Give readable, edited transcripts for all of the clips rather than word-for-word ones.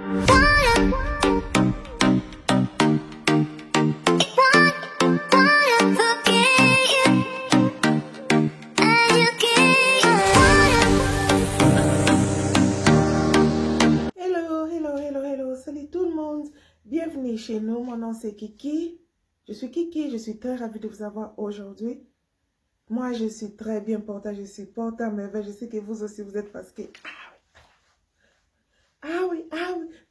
Salut tout le monde, bienvenue chez nous, mon nom c'est Kiki. Je suis Kiki, je suis très ravie de vous avoir aujourd'hui. Moi je suis très bien portée, je suis portée à merveille, je sais que vous aussi vous êtes fatigués. Ah oui,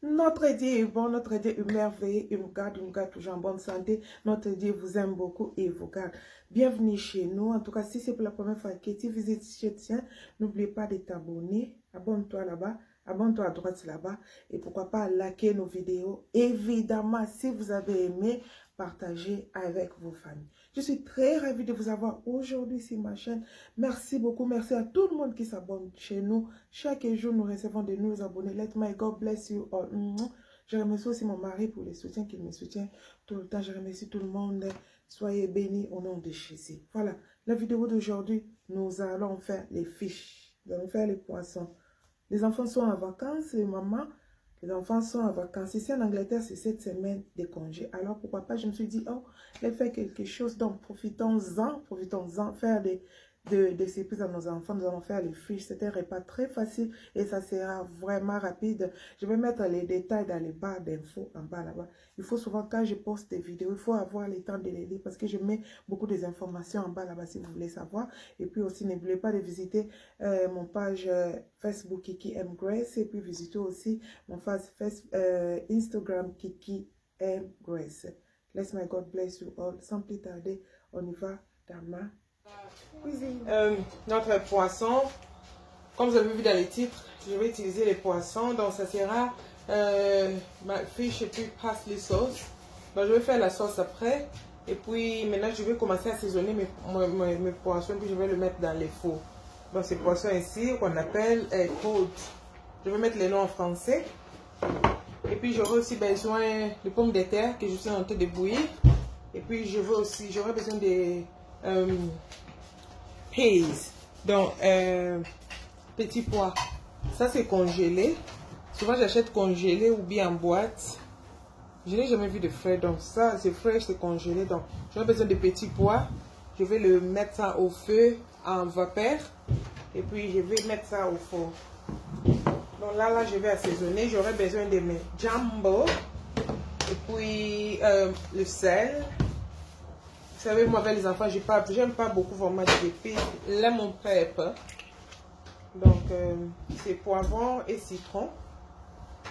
notre Dieu est bon, notre Dieu est merveilleux, il nous garde toujours en bonne santé. Notre Dieu vous aime beaucoup et vous garde. Bienvenue chez nous, en tout cas si c'est pour la première fois que tu visites chez Tiens, n'oublie pas de t'abonner, abonne-toi là-bas. Abonne-toi à droite là-bas et pourquoi pas liker nos vidéos. Évidemment, si vous avez aimé, partagez avec vos familles. Je suis très ravie de vous avoir aujourd'hui sur ma chaîne. Merci beaucoup. Merci à tout le monde qui s'abonne chez nous. Chaque jour, nous recevons de nouveaux abonnés. Let my God bless you all. Je remercie aussi mon mari pour les soutiens qu'il me soutient tout le temps. Je remercie tout le monde. Soyez bénis au nom de Jésus. Voilà, la vidéo d'aujourd'hui, nous allons faire les fiches. Nous allons faire les poissons. Les enfants sont en vacances, les mamans, les enfants sont en vacances. Ici en Angleterre, c'est cette semaine de congé. Alors pourquoi pas, je me suis dit, oh, elle fait quelque chose, donc profitons-en, faire des surprises à nos enfants. Nous allons faire les fiches. C'est un repas très facile et ça sera vraiment rapide. Je vais mettre les détails dans les barres d'infos en bas là-bas. Il faut souvent, quand je poste des vidéos, il faut avoir le temps de les lire parce que je mets beaucoup des informations en bas là-bas si vous voulez savoir. Et puis aussi, n'oubliez pas de visiter mon page Facebook Kiki M Grace et puis visitez aussi mon page Instagram Kiki M Grace. Let my God bless you all. Sans plus tarder, on y va dans ma cuisine. Notre poisson, comme vous avez vu dans les titres, je vais utiliser les poissons. Donc ça sera ma fiche et puis parsley sauce. Donc je vais faire la sauce après. Et puis maintenant je vais commencer à assaisonner mes poissons. Puis je vais le mettre dans les fours. Donc ces poissons ici qu'on appelle cod. Je vais mettre les noms en français. Et puis j'aurai aussi besoin de pommes de terre que je suis en train de bouillir. Et puis j'aurai besoin de peas. Donc petits pois. Ça c'est congelé. Souvent j'achète congelé ou bien en boîte. Je n'ai jamais vu de frais. Donc ça c'est frais, c'est congelé. Donc j'aurai besoin de petits pois. Je vais le mettre ça au feu en vapeur. Et puis je vais mettre ça au four. Donc là je vais assaisonner. J'aurai besoin de mes jumbo. Et puis le sel. Vous savez, moi avec les enfants, j'aime pas beaucoup vraiment d'épices. Lemon pepper. Donc c'est poivron et citron.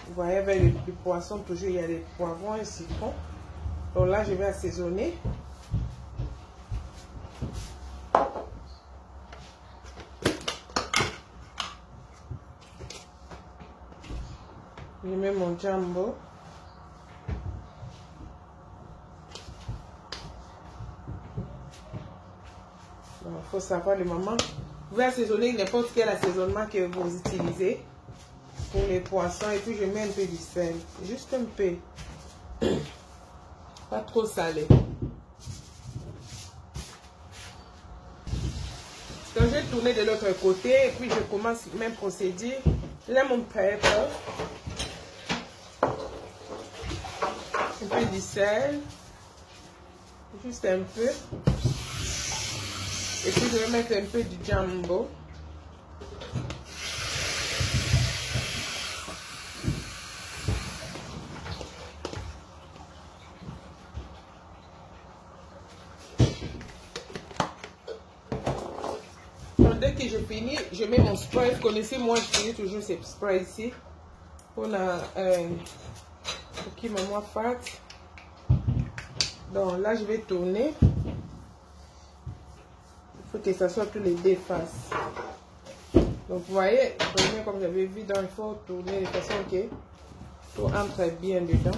Vous voyez avec le poisson, toujours il y a les poivrons et citron. Donc là je vais assaisonner. Je mets mon jumbo. Il faut savoir le moment. Vous pouvez assaisonner n'importe quel assaisonnement que vous utilisez pour les poissons. Et puis je mets un peu du sel. Juste un peu. Pas trop salé. Donc je vais tourner de l'autre côté. Et puis je commence le même procédé. Lemon pepper. Un peu du sel. Juste un peu. Et puis je vais mettre un peu du jumbo. Donc dès que je finis, je mets mon spray. Vous connaissez, moi je finis toujours ces sprays ici. On a qui maman fat. Donc là je vais tourner. Il faut que ça soit tous les deux faces. Donc vous voyez, comme j'avais vu, donc il faut tourner de façon que tout entre bien dedans.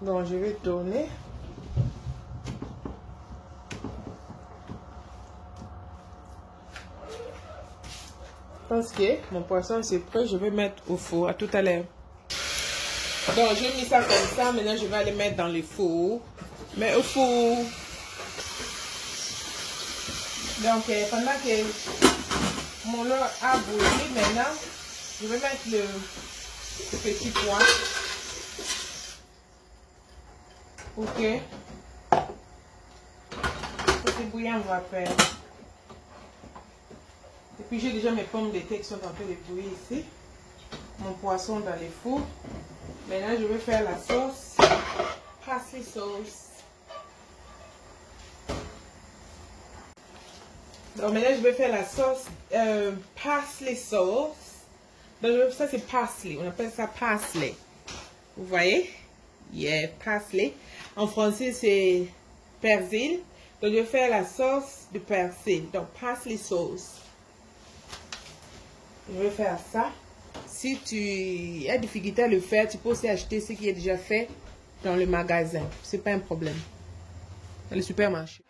Donc je vais tourner. Je pense que mon poisson c'est prêt, je vais mettre au four. À tout à l'heure. Donc j'ai mis ça comme ça, maintenant je vais aller mettre dans le four. Mais au four. Donc, pendant que mon lait a bouilli, maintenant, je vais mettre le petit pois. Ok. C'est bouillant en vapeur. Et puis, j'ai déjà mes pommes de terre qui sont en train de bouillir ici. Mon poisson dans les fours. Maintenant, je vais faire la sauce. Parsley sauce. Donc maintenant je vais faire la sauce parsley sauce. Donc ça c'est parsley, on appelle ça parsley. Vous voyez? Yeah, parsley. En français c'est persil. Donc je vais faire la sauce de persil. Donc parsley sauce. Je vais faire ça. Si tu as difficulté à le faire, tu peux aussi acheter ce qui est déjà fait dans le magasin. C'est pas un problème. Dans le supermarché.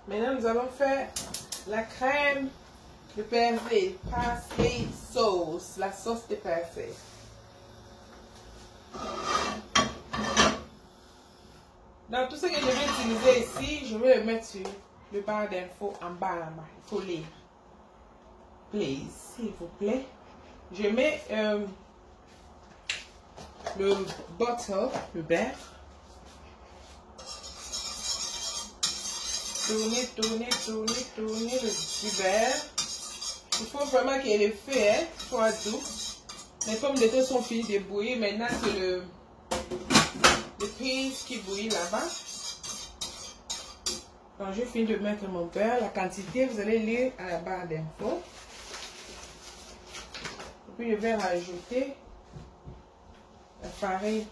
Maintenant nous allons faire la crème de persil, parsley sauce, la sauce de persil. Dans tout ce que je vais utiliser ici, je vais le mettre sur le barre d'infos en bas là-bas. Il faut lire. Please, s'il vous plaît. Je mets le butter, le beurre. Tourner, tourner, tourner, tourner du beurre. Il faut vraiment que le feu soit doux. Les pommes de terre sont finies de bouillir. Maintenant, c'est le prise qui bouillit là-bas. Quand je finis de mettre mon beurre, la quantité, vous allez lire à la barre d'infos. Et puis, je vais rajouter la farine.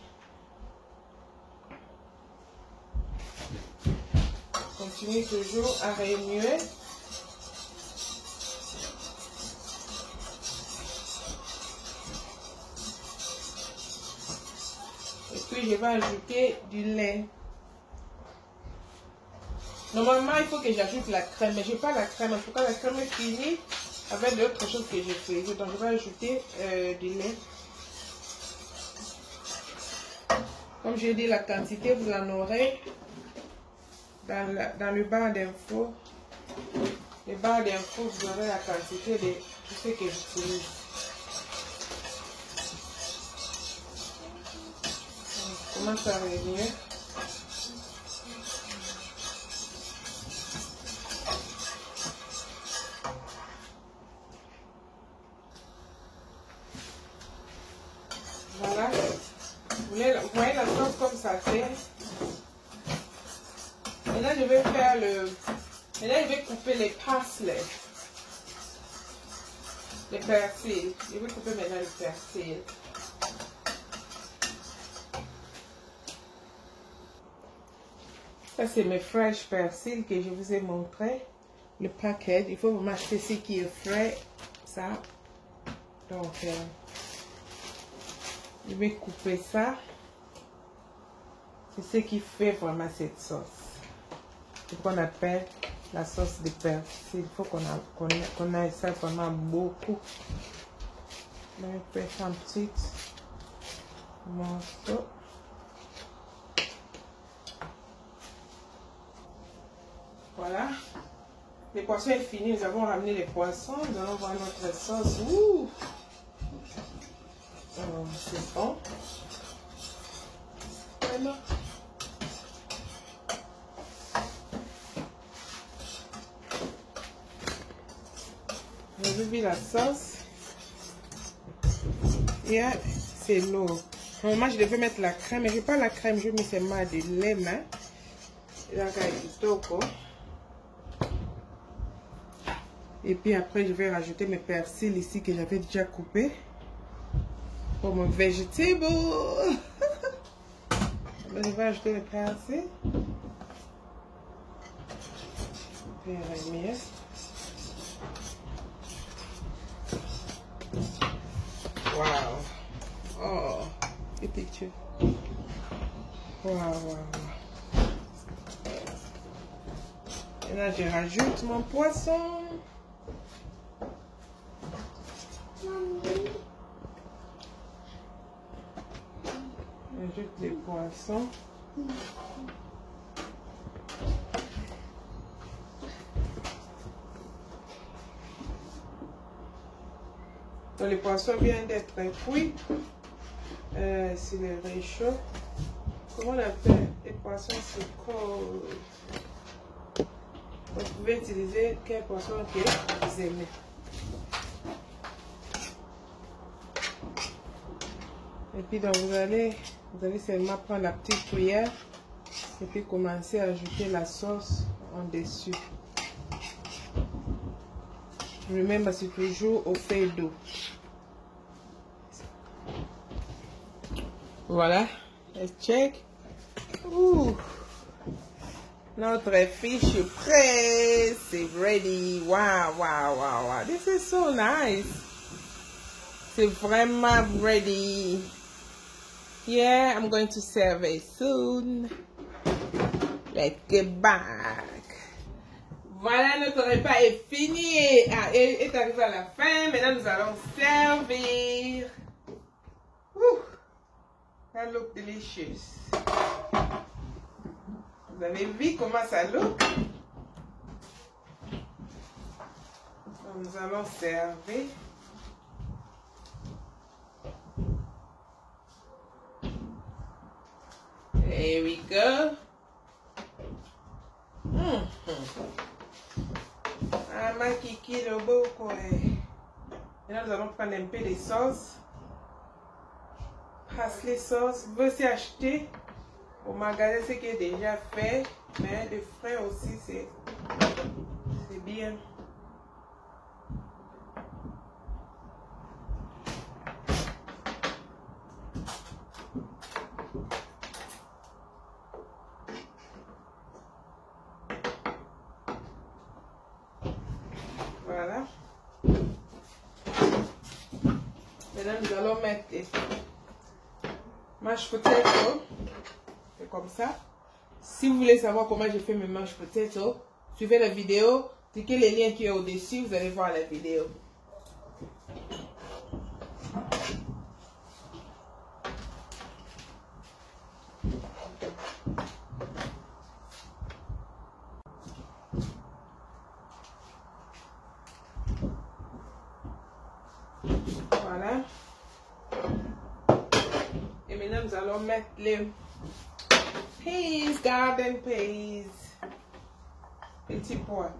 Continuez toujours à remuer. Et puis je vais ajouter du lait. Normalement, il faut que j'ajoute la crème, mais je n'ai pas la crème. En tout cas, la crème est finie avec d'autres choses que j'ai fait. Donc, je vais ajouter du lait. Comme j'ai dit, la quantité, vous en aurez dans le barre d'infos. Le barre d'infos, vous aurez la quantité de tout ce que j'utilise. On commence à revenir. Voilà. Vous voyez la sauce comme ça fait. Maintenant, je vais faire le... Maintenant, je vais couper les parsley. Le persil. Je vais couper maintenant le persil. Ça, c'est mes fresh persil que je vous ai montré. Le paquet. Il faut vraiment acheter ce qui est frais. Ça. Donc, je vais couper ça. C'est ce qui fait vraiment cette sauce. C'est ce qu'on appelle la sauce de persil. Il faut qu'on ait ça vraiment beaucoup. Je vais faire un petit morceau. Voilà. Le poisson est fini. Nous avons ramené les poissons. Nous allons voir notre sauce. Ouh! C'est bon. Voilà. Je vais mettre la sauce. Et c'est l'eau. Moi, je devais mettre la crème, mais je n'ai pas la crème. Je mets seulement de lait. Et puis après, je vais rajouter mes persils ici que j'avais déjà coupé pour mon vegetable. Je vais ajouter le persil. Bien remuer. Wow. Oh, les pictures. Wow, wow, wow. Et là, je rajoute mon poisson. J'ajoute les poissons. Donc les poissons viennent d'être cuits. C'est le réchaud. Comment on appelle les poissons? C'est cold. Vous pouvez utiliser quel poisson que vous aimez. Et puis donc vous allez seulement prendre la petite cuillère et puis commencer à ajouter la sauce en dessus. Remember, c'est toujours au fait d'eau. Voilà, let's check. Ouh. Notre fish est prêt. C'est ready. Wow, wow, wow, wow. This is so nice. C'est vraiment ready. Yeah, I'm going to serve it soon. Let's get back. Voilà, notre repas est fini et est arrivé à la fin. Maintenant, nous allons servir. Ouh. That look delicious. Vous avez vu comment ça look? Donc, nous allons servir. There we go. Ah, ma kiki le beau quoi. Maintenant, nous allons prendre un peu de sauce. Parsley sauce. Vous pouvez aussi acheter au magasin ce qui est déjà fait. Mais le frais aussi, c'est bien. Voilà. Maintenant, nous allons mettre mashed potato. C'est comme ça. Si vous voulez savoir comment je fais mes mashed potato, suivez la vidéo. Cliquez les liens qui est au-dessus. Vous allez voir la vidéo. Voilà. Et maintenant, nous allons mettre les peas, garden peas. Petit pois.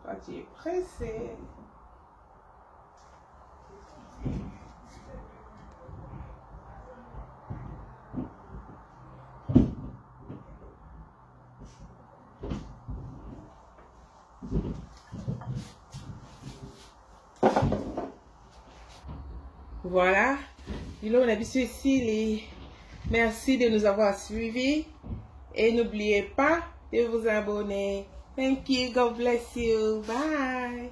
Toi, tu es pressé. Voilà. Dis-le, on a vu ceci. Merci de nous avoir suivis. Et n'oubliez pas de vous abonner. Thank you. God bless you. Bye.